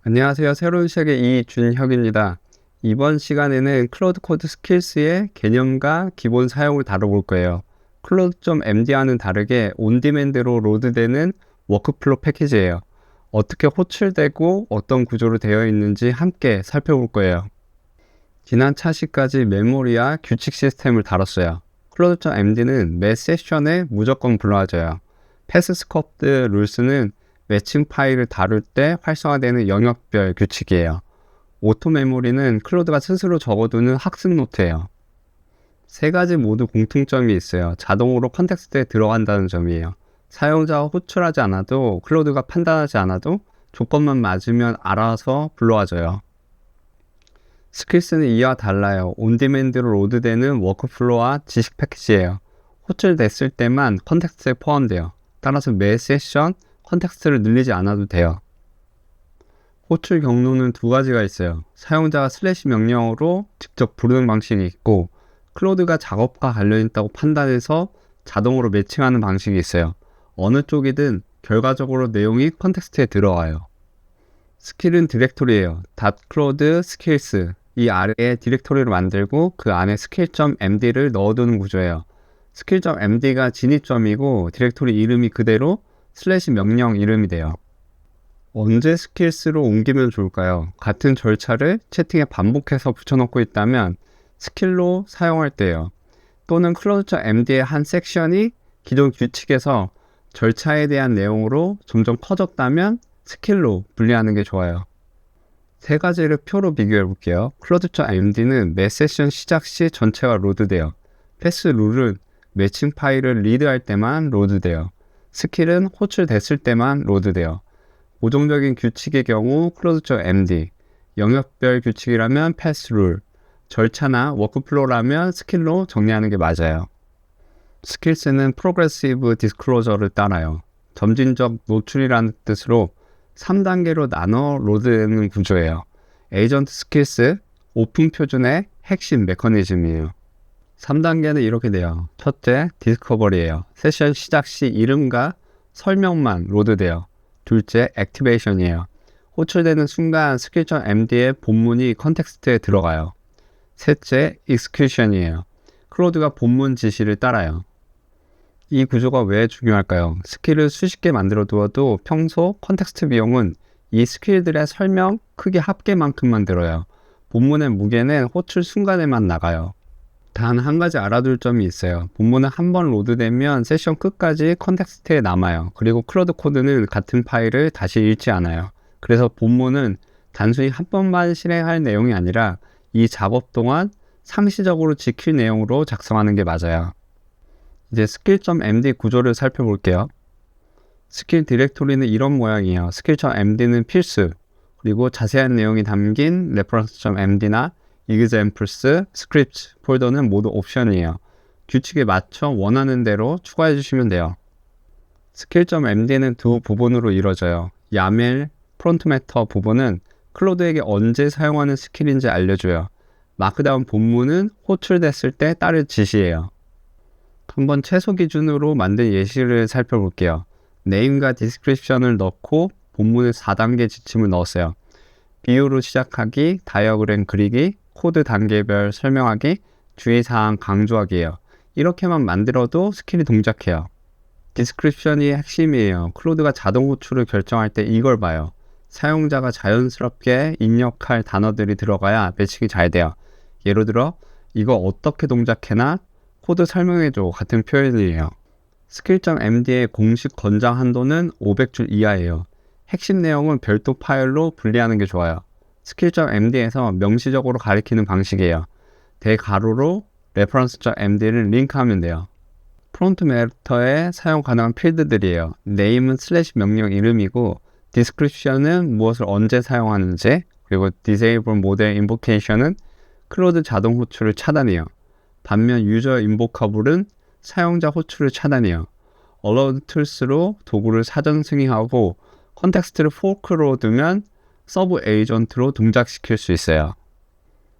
안녕하세요. 새로운 시작의 이준혁입니다. 이번 시간에는 클로드 코드 스킬스의 개념과 기본 사용을 다뤄볼 거예요. 클로드.md와는 다르게 온디맨드로 로드되는 워크플로 패키지예요. 어떻게 호출되고 어떤 구조로 되어 있는지 함께 살펴볼 거예요. 지난 차시까지 메모리와 규칙 시스템을 다뤘어요. 클로드.md는 매 세션에 무조건 불러와줘요. 패스스컵드 룰스는 매칭 파일을 다룰 때 활성화되는 영역별 규칙이에요. 오토 메모리는 클로드가 스스로 적어두는 학습 노트예요. 세 가지 모두 공통점이 있어요. 자동으로 컨텍스트에 들어간다는 점이에요. 사용자가 호출하지 않아도 클로드가 판단하지 않아도 조건만 맞으면 알아서 불러와줘요. 스킬스는 이와 달라요. 온디맨드로 로드되는 워크플로우와 지식 패키지예요. 호출됐을 때만 컨텍스트에 포함돼요. 따라서 매 세션 컨텍스트를 늘리지 않아도 돼요. 호출 경로는 두 가지가 있어요. 사용자가 슬래시 명령어로 직접 부르는 방식이 있고 클로드가 작업과 관련있다고 판단해서 자동으로 매칭하는 방식이 있어요. 어느 쪽이든 결과적으로 내용이 컨텍스트에 들어와요. 스킬은 디렉토리예요. .cloud skills 이 아래에 디렉토리를 만들고 그 안에 skill.md를 넣어두는 구조예요. skill.md가 진입점이고 디렉토리 이름이 그대로 슬래시 명령 이름이 돼요. 언제 스킬스로 옮기면 좋을까요? 같은 절차를 채팅에 반복해서 붙여넣고 있다면 스킬로 사용할 때예요. 또는 클로드.md의 한 섹션이 기존 규칙에서 절차에 대한 내용으로 점점 커졌다면 스킬로 분리하는 게 좋아요. 세 가지를 표로 비교해 볼게요. 클로드.md는 매 세션 시작 시 전체가 로드돼요. 패스 룰은 매칭 파일을 리드할 때만 로드돼요. 스킬은 호출됐을 때만 로드돼요. 고정적인 규칙의 경우 클로드.md, 영역별 규칙이라면 패스 룰, 절차나 워크플로우라면 스킬로 정리하는 게 맞아요. 스킬스는 프로그레시브 디스클로저를 따라요. 점진적 노출이라는 뜻으로 3단계로 나눠 로드되는 구조예요. 에이전트 스킬스, 오픈 표준의 핵심 메커니즘이에요. 3단계는 이렇게 돼요. 첫째, 디스커버리예요. 세션 시작 시 이름과 설명만 로드돼요. 둘째, 액티베이션이에요. 호출되는 순간 skill.md의 본문이 컨텍스트에 들어가요. 셋째, execution이에요. 클로드가 본문 지시를 따라요. 이 구조가 왜 중요할까요? 스킬을 수십 개 만들어 두어도 평소 컨텍스트 비용은 이 스킬들의 설명, 크기 합계만큼만 들어요. 본문의 무게는 호출 순간에만 나가요. 단 한 가지 알아둘 점이 있어요. 본문은 한 번 로드되면 세션 끝까지 컨텍스트에 남아요. 그리고 클로드 코드는 같은 파일을 다시 읽지 않아요. 그래서 본문은 단순히 한 번만 실행할 내용이 아니라 이 작업 동안 상시적으로 지킬 내용으로 작성하는 게 맞아요. 이제 skill.md 구조를 살펴볼게요. 스킬 디렉토리는 이런 모양이에요. skill.md는 필수, 그리고 자세한 내용이 담긴 reference.md나 examples, scripts 폴더는 모두 옵션이에요. 규칙에 맞춰 원하는 대로 추가해 주시면 돼요. skill.md는 두 부분으로 이루어져요. YAML, 프론트 매터 부분은 클로드에게 언제 사용하는 스킬인지 알려줘요. 마크다운 본문은 호출됐을 때 따를 지시예요. 한번 최소 기준으로 만든 예시를 살펴볼게요. 네임과 디스크립션을 넣고 본문에 4단계 지침을 넣었어요. 비유로 시작하기, 다이어그램 그리기, 코드 단계별 설명하기, 주의사항 강조하기예요. 이렇게만 만들어도 스킬이 동작해요. 디스크립션이 핵심이에요. 클로드가 자동 호출을 결정할 때 이걸 봐요. 사용자가 자연스럽게 입력할 단어들이 들어가야 매칭이 잘 돼요. 예를 들어 이거 어떻게 동작해나 코드 설명해줘 같은 표현이에요. skill.md의 공식 권장 한도는 500줄 이하예요. 핵심 내용은 별도 파일로 분리하는 게 좋아요. skill.md에서 명시적으로 가리키는 방식이에요. 대가로로 reference.md를 링크하면 돼요. 프론트 매터에 사용 가능한 필드들이에요. name은 슬래시 명령 이름이고 description은 무엇을 언제 사용하는지, 그리고 disable model invocation은 클로드 자동 호출을 차단해요. 반면 유저 인보커블은 사용자 호출을 차단해요. allowed tools로 도구를 사전 승인하고 컨텍스트를 fork로 두면 서브 에이전트로 동작시킬 수 있어요.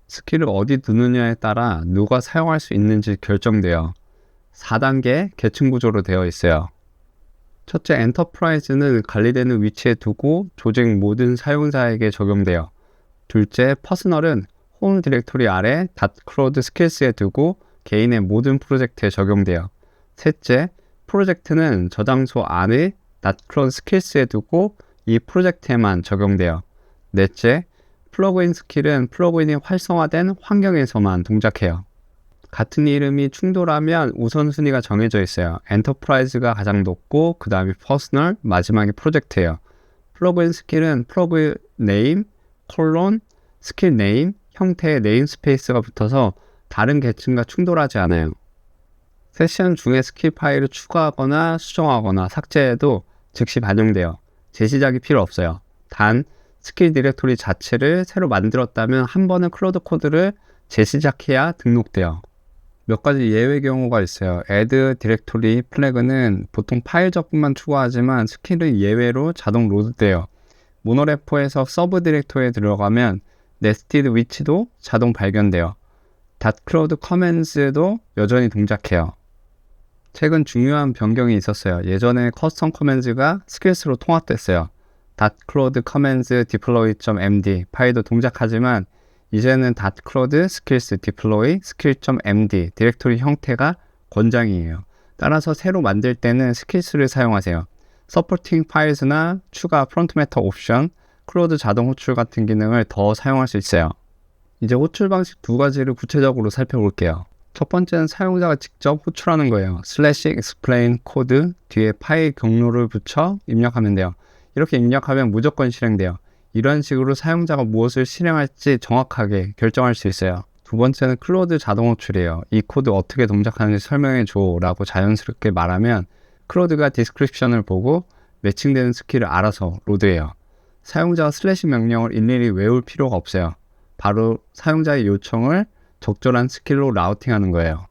스킬을 어디 두느냐에 따라 누가 사용할 수 있는지 결정돼요. 4단계 계층 구조로 되어 있어요. 첫째, 엔터프라이즈는 관리되는 위치에 두고 조직 모든 사용자에게 적용돼요. 둘째, 퍼스널은 홈 디렉토리 아래 닷클로드 스킬스에 두고 개인의 모든 프로젝트에 적용돼요. 셋째, 프로젝트는 저장소 안에 닷클로드 스킬스에 두고 이 프로젝트에만 적용돼요. 넷째, 플러그인 스킬은 플러그인이 활성화된 환경에서만 동작해요. 같은 이름이 충돌하면 우선순위가 정해져 있어요. 엔터프라이즈가 가장 높고 그 다음에 퍼스널, 마지막에 프로젝트예요. 플러그인 스킬은 플러그인 네임, 콜론, 스킬 네임, 형태의 네임스페이스가 붙어서 다른 계층과 충돌하지 않아요. 세션 중에 스킬 파일을 추가하거나 수정하거나 삭제해도 즉시 반영돼요. 재시작이 필요 없어요. 단 스킬 디렉토리 자체를 새로 만들었다면 한 번은 클로드 코드를 재시작해야 등록돼요. 몇 가지 예외 경우가 있어요. add 디렉토리 플래그는 보통 파일 적분만 추가하지만 스킬은 예외로 자동 로드돼요. 모노레포에서 서브 디렉토리에 들어가면 네스티드 위치도 자동 발견돼요. 닷클로드 커맨즈도 여전히 동작해요. 최근 중요한 변경이 있었어요. 예전에 커스텀 커맨즈가 스킬스로 통합됐어요. 닷클로드 커맨즈 deploy.md 파일도 동작하지만 이제는 닷클로드 스킬스 deploy skill.md 디렉토리 형태가 권장이에요. 따라서 새로 만들 때는 스킬스를 사용하세요. 서포팅 파일스나 추가 프론트 매터 옵션, 클로드 자동 호출 같은 기능을 더 사용할 수 있어요. 이제 호출 방식 두 가지를 구체적으로 살펴볼게요. 첫 번째는 사용자가 직접 호출하는 거예요. /explain 코드 뒤에 파일 경로를 붙여 입력하면 돼요. 이렇게 입력하면 무조건 실행돼요. 이런 식으로 사용자가 무엇을 실행할지 정확하게 결정할 수 있어요. 두 번째는 클로드 자동 호출이에요. 이 코드 어떻게 동작하는지 설명해줘 라고 자연스럽게 말하면 클로드가 디스크립션을 보고 매칭되는 스킬을 알아서 로드해요. 사용자가 슬래시 명령을 일일이 외울 필요가 없어요. 바로 사용자의 요청을 적절한 스킬로 라우팅하는 거예요.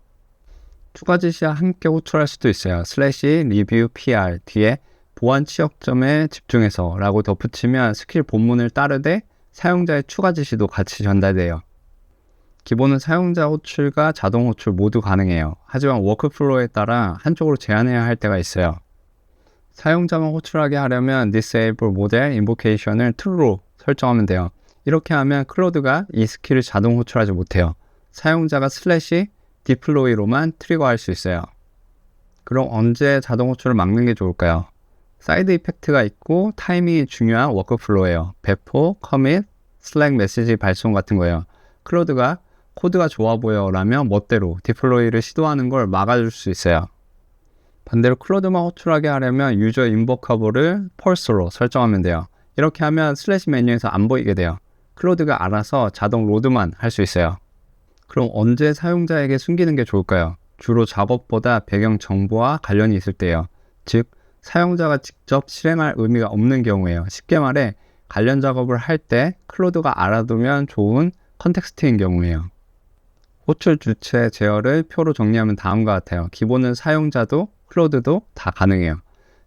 추가 지시와 함께 호출할 수도 있어요. /review pr 뒤에 보안 취약점에 집중해서 라고 덧붙이면 스킬 본문을 따르되 사용자의 추가 지시도 같이 전달돼요. 기본은 사용자 호출과 자동 호출 모두 가능해요. 하지만 워크플로우에 따라 한쪽으로 제한해야 할 때가 있어요. 사용자만 호출하게 하려면 disable model invocation을 true로 설정하면 돼요. 이렇게 하면 클로드가 이 스킬을 자동 호출하지 못해요. 사용자가 /deploy로만 트리거할 수 있어요. 그럼 언제 자동 호출을 막는 게 좋을까요? 사이드 이펙트가 있고 타이밍이 중요한 워크플로우예요. 배포, 커밋, 슬랙 메시지 발송 같은 거예요. 클로드가 코드가 좋아 보여 라면 멋대로 디플로이를 시도하는 걸 막아줄 수 있어요. 반대로 클로드만 호출하게 하려면 유저 인보커블을 펄스로 설정하면 돼요. 이렇게 하면 슬래시 메뉴에서 안 보이게 돼요. 클로드가 알아서 자동 로드만 할 수 있어요. 그럼 언제 사용자에게 숨기는 게 좋을까요? 주로 작업보다 배경 정보와 관련이 있을 때예요. 즉, 사용자가 직접 실행할 의미가 없는 경우예요. 쉽게 말해 관련 작업을 할 때 클로드가 알아두면 좋은 컨텍스트인 경우예요. 호출 주체 제어를 표로 정리하면 다음과 같아요. 기본은 사용자도 클로드도 다 가능해요.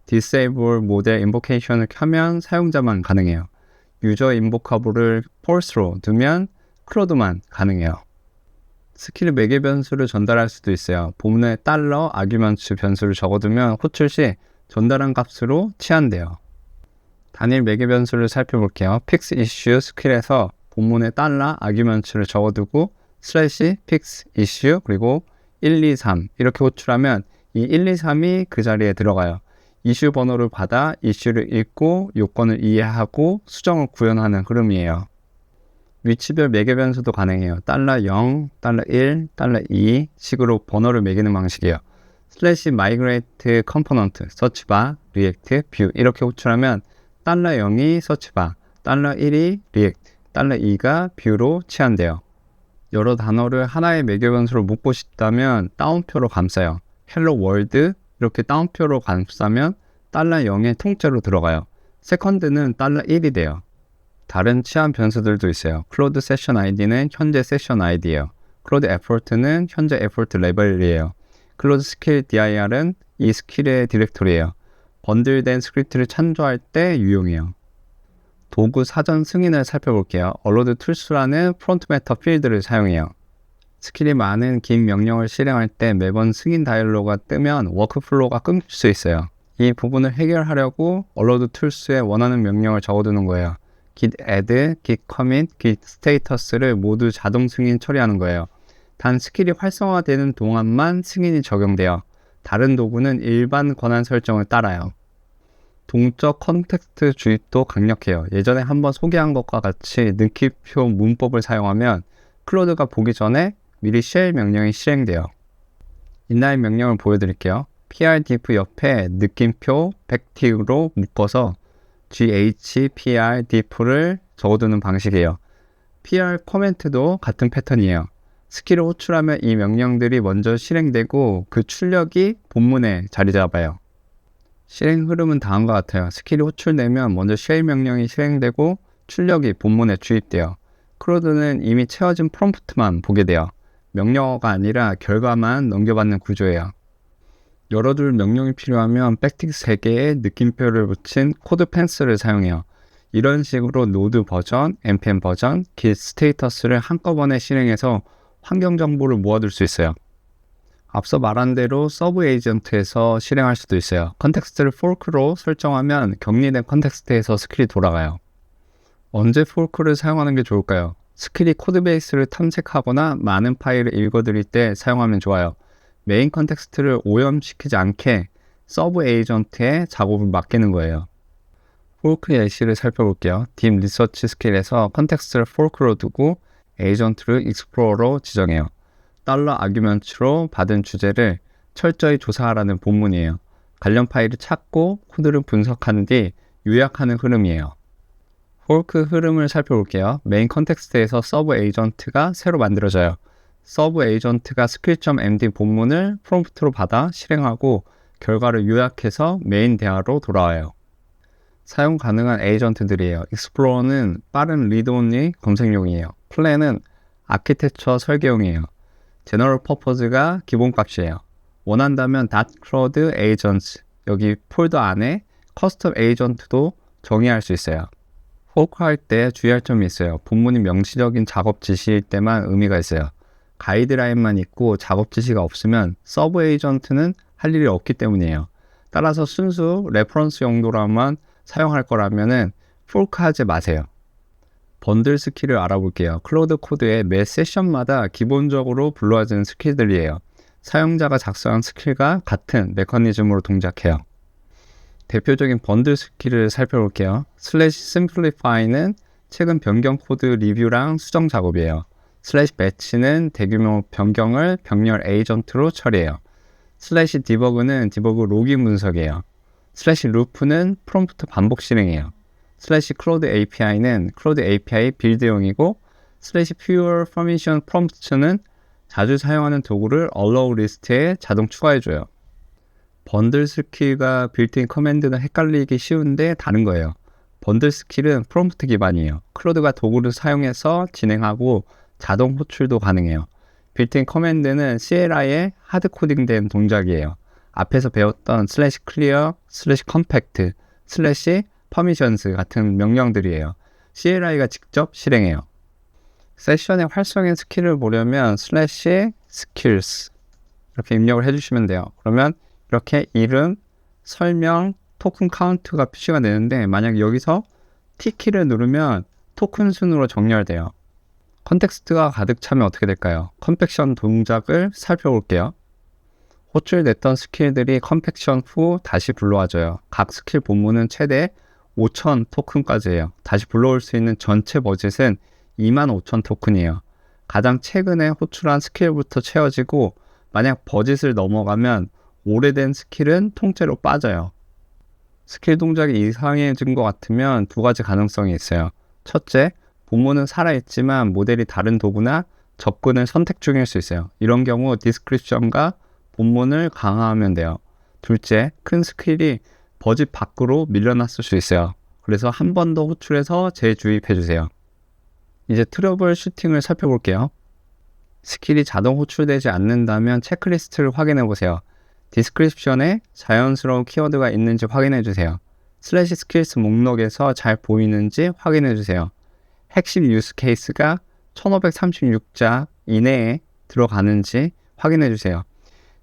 disable model invocation을 켜면 사용자만 가능해요. 유저 인보커블을 false로 두면 클로드만 가능해요. 스킬 매개 변수를 전달할 수도 있어요. 본문에 $아규먼트 변수를 적어두면 호출 시 전달한 값으로 치환돼요. 단일 매개 변수를 살펴볼게요. fix issue 스킬에서 본문에 $아규먼트를 적어두고 /fix issue 그리고 123 이렇게 호출하면 이 123이 그 자리에 들어가요. 이슈 번호를 받아 이슈를 읽고 요건을 이해하고 수정을 구현하는 흐름이에요. 위치별 매개 변수도 가능해요. $0, $1, $2 식으로 번호를 매기는 방식이에요. /migrate component, searchbar, react, view 이렇게 호출하면 $0이 searchbar, $1이 react, $2가 view로 치환돼요. 여러 단어를 하나의 매개 변수로 묶고 싶다면 따옴표로 감싸요. hello world 이렇게 따옴표로 감싸면 $0의 통째로 들어가요. 세컨드는 $1이 돼요. 다른 치환 변수들도 있어요. 클로드 세션 아이디는 현재 세션 아이디예요. 클로드 에포트는 현재 에포트 레벨이에요. 클로드 스킬 dir은 이 스킬의 디렉토리예요. 번들된 스크립트를 참조할 때 유용해요. 도구 사전 승인을 살펴볼게요. allowed tools라는 프론트 매터 필드를 사용해요. 스킬이 많은 긴 명령을 실행할 때 매번 승인 다이얼로그가 뜨면 워크플로우가 끊길 수 있어요. 이 부분을 해결하려고 얼로드 툴스에 원하는 명령을 적어두는 거예요. git add, git commit, git status를 모두 자동 승인 처리하는 거예요. 단 스킬이 활성화되는 동안만 승인이 적용돼요. 다른 도구는 일반 권한 설정을 따라요. 동적 컨텍스트 주입도 강력해요. 예전에 한번 소개한 것과 같이 느낌표 문법을 사용하면 클로드가 보기 전에 미리 쉘 명령이 실행돼요. 인라인 명령을 보여드릴게요. prdiff 옆에 느낌표 백틱으로 묶어서 prdiff를 적어두는 방식이에요. pr 코멘트도 같은 패턴이에요. 스킬을 호출하면 이 명령들이 먼저 실행되고 그 출력이 본문에 자리 잡아요. 실행 흐름은 다음과 같아요. 스킬이 호출되면 먼저 쉘 명령이 실행되고 출력이 본문에 주입돼요. 클로드는 이미 채워진 프롬프트만 보게 돼요. 명령어가 아니라 결과만 넘겨받는 구조예요. 열어둘 명령이 필요하면 백틱 3개의 느낌표를 붙인 코드 펜스를 사용해요. 이런 식으로 노드 버전, npm 버전, git 스테이터스를 한꺼번에 실행해서 환경 정보를 모아둘 수 있어요. 앞서 말한 대로 서브 에이전트에서 실행할 수도 있어요. 컨텍스트를 fork로 설정하면 격리된 컨텍스트에서 스킬이 돌아가요. 언제 fork를 사용하는 게 좋을까요? 스킬이 코드베이스를 탐색하거나 많은 파일을 읽어드릴 때 사용하면 좋아요. 메인 컨텍스트를 오염시키지 않게 서브 에이전트에 작업을 맡기는 거예요. fork의 예시를 살펴볼게요. 딥 리서치 스킬에서 컨텍스트를 fork로 두고 에이전트를 익스플로러로 지정해요. $아규먼트로 받은 주제를 철저히 조사하라는 본문이에요. 관련 파일을 찾고 코드를 분석한 뒤 요약하는 흐름이에요. fork 흐름을 살펴볼게요. 메인 컨텍스트에서 서브 에이전트가 새로 만들어져요. 서브 에이전트가 script.md 본문을 프롬프트로 받아 실행하고 결과를 요약해서 메인 대화로 돌아와요. 사용 가능한 에이전트들이에요. 익스플로러는 빠른 리드-온리 검색용이에요. 플랜은 아키텍처 설계용이에요. 제너럴 퍼포즈가 기본값이에요. 원한다면 .cloud agents 여기 폴더 안에 커스텀 에이전트도 정의할 수 있어요. 포크할 때 주의할 점이 있어요. 본문이 명시적인 작업 지시일 때만 의미가 있어요. 가이드라인만 있고 작업 지시가 없으면 서브 에이전트는 할 일이 없기 때문이에요. 따라서 순수 레퍼런스 용도로만 사용할 거라면은 포크하지 마세요. 번들 스킬을 알아볼게요. 클로드 코드의 매 세션마다 기본적으로 불러와지는 스킬들이에요. 사용자가 작성한 스킬과 같은 메커니즘으로 동작해요. 대표적인 번들 스킬을 살펴볼게요. /simplify는 최근 변경 코드 리뷰랑 수정 작업이에요. /batch는 대규모 변경을 병렬 에이전트로 처리해요. /debug는 디버그 로깅 분석이에요. /loop는 프롬프트 반복 실행이에요. /cloud API는 클로드 API 빌드용이고 /pure permission prompt는 자주 사용하는 도구를 allow 리스트에 자동 추가해줘요. 번들 스킬과 빌트인 커맨드는 헷갈리기 쉬운데 다른 거예요. 번들 스킬은 프롬프트 기반이에요. 클로드가 도구를 사용해서 진행하고 자동 호출도 가능해요. 빌트인 커맨드는 CLI에 하드코딩된 동작이에요. 앞에서 배웠던 /clear, /compact, /permissions 같은 명령들이에요. CLI가 직접 실행해요. 세션의 활성의 스킬을 보려면 /skills 이렇게 입력을 해주시면 돼요. 그러면 이렇게 이름, 설명, 토큰 카운트가 표시가 되는데 만약 여기서 T키를 누르면 토큰 순으로 정렬돼요. 컨텍스트가 가득 차면 어떻게 될까요? 컴팩션 동작을 살펴볼게요. 호출됐던 스킬들이 컴팩션 후 다시 불러와줘요. 각 스킬 본문은 최대 5,000 토큰까지예요. 다시 불러올 수 있는 전체 버짓은 25,000 토큰이에요. 가장 최근에 호출한 스킬부터 채워지고 만약 버짓을 넘어가면 오래된 스킬은 통째로 빠져요. 스킬 동작이 이상해진 것 같으면 두 가지 가능성이 있어요. 첫째, 본문은 살아있지만 모델이 다른 도구나 접근을 선택 중일 수 있어요. 이런 경우 디스크립션과 본문을 강화하면 돼요. 둘째, 큰 스킬이 버짓 밖으로 밀려났을 수 있어요. 그래서 한 번 더 호출해서 재주입해 주세요. 이제 트러블 슈팅을 살펴볼게요. 스킬이 자동 호출되지 않는다면 체크리스트를 확인해 보세요. 디스크립션에 자연스러운 키워드가 있는지 확인해 주세요. /skills 목록에서 잘 보이는지 확인해 주세요. 핵심 유스 케이스가 1536자 이내에 들어가는지 확인해 주세요.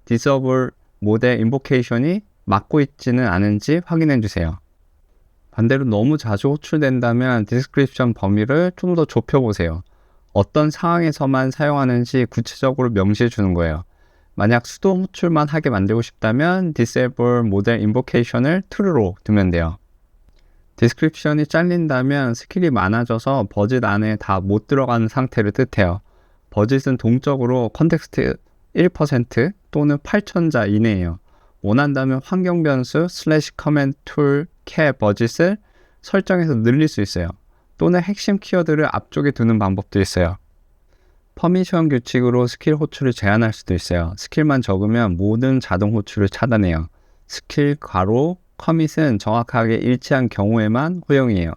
디서블 모델 인보케이션이 막고 있지는 않은지 확인해 주세요. 반대로 너무 자주 호출된다면 디스크립션 범위를 좀 더 좁혀보세요. 어떤 상황에서만 사용하는지 구체적으로 명시해 주는 거예요. 만약 수동 호출만 하게 만들고 싶다면 Disable Model Invocation을 true로 두면 돼요. 디스크립션이 잘린다면 스킬이 많아져서 버짓 안에 다 못 들어가는 상태를 뜻해요. 버짓은 동적으로 컨텍스트 1% 또는 8,000자 이내예요. 원한다면 환경 변수 /command tool care 버짓을 설정해서 늘릴 수 있어요. 또는 핵심 키워드를 앞쪽에 두는 방법도 있어요. 퍼미션 규칙으로 스킬 호출을 제한할 수도 있어요. 스킬만 적으면 모든 자동 호출을 차단해요. 스킬 가로 커밋은 정확하게 일치한 경우에만 허용이에요.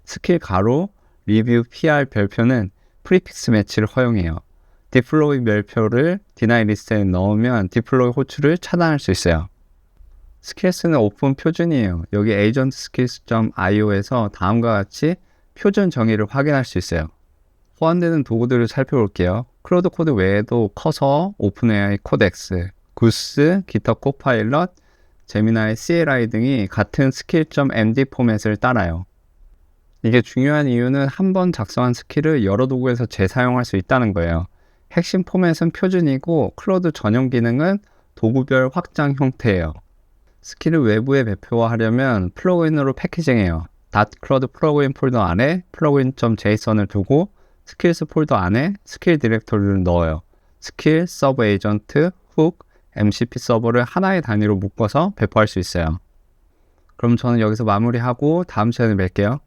스킬 가로 리뷰 PR 별표는 프리픽스 매치를 허용해요. 디플로이 별표를 디나이 리스트에 넣으면 디플로이 호출을 차단할 수 있어요. 스킬스는 오픈 표준이에요. 여기 agentskills.io에서 다음과 같이 표준 정의를 확인할 수 있어요. 호환되는 도구들을 살펴볼게요. 클로드 코드 외에도 커서, 오픈AI 코덱스, 구스, 기터 코파일럿, 제미나이 CLI 등이 같은 skill.md 포맷을 따라요. 이게 중요한 이유는 한 번 작성한 스킬을 여러 도구에서 재사용할 수 있다는 거예요. 핵심 포맷은 표준이고 클로드 전용 기능은 도구별 확장 형태예요. 스킬을 외부에 배포하려면 플러그인으로 패키징해요. .cloud 플러그인 폴더 안에 plugin.json을 두고 스킬스 폴더 안에 스킬 디렉토리를 넣어요. 스킬, 서브 에이전트, 훅, MCP 서버를 하나의 단위로 묶어서 배포할 수 있어요. 그럼 저는 여기서 마무리하고 다음 시간에 뵐게요.